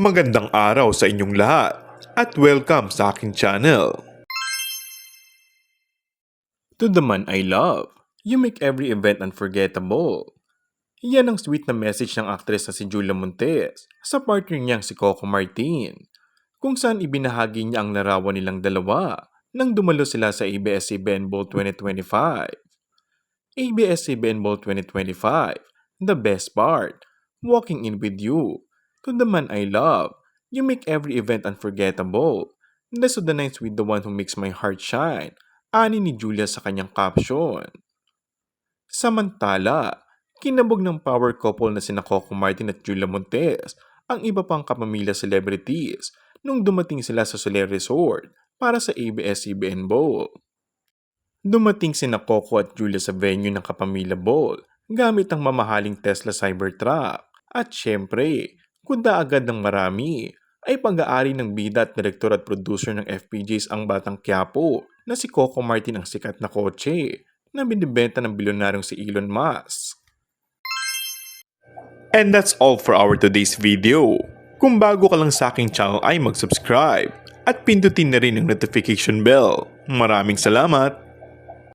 Magandang araw sa inyong lahat at welcome sa aking channel. To the man I love, you make every event unforgettable. Yan ang sweet na message ng aktres na si Julia Montes sa partner niyang si Coco Martin, kung saan ibinahagi niya ang larawan nilang dalawa nang dumalo sila sa ABS-CBN Ball 2025. ABS-CBN Ball 2025, the best part, walking in with you. To the man I love, you make every event unforgettable. Less of the nights with the one who makes my heart shine, ani ni Julia sa kanyang caption. Samantala, kinabog ng power couple na sina Coco Martin at Julia Montes ang iba pang kapamilya celebrities nung dumating sila sa Soler Resort para sa ABS-CBN Bowl. Dumating sina Coco at Julia sa venue ng Kapamilya Bowl gamit ang mamahaling Tesla Cybertruck at syempre, kuda agad ng marami ay pag-aari ng bida at direktor at producer ng FPJs ang Batang Quiapo na si Coco Martin ang sikat na kotse na binibenta ng bilyonaryong si Elon Musk. And that's all for our today's video. Kung bago ka lang sa aking channel ay mag-subscribe at pindutin na rin ang notification bell. Maraming salamat!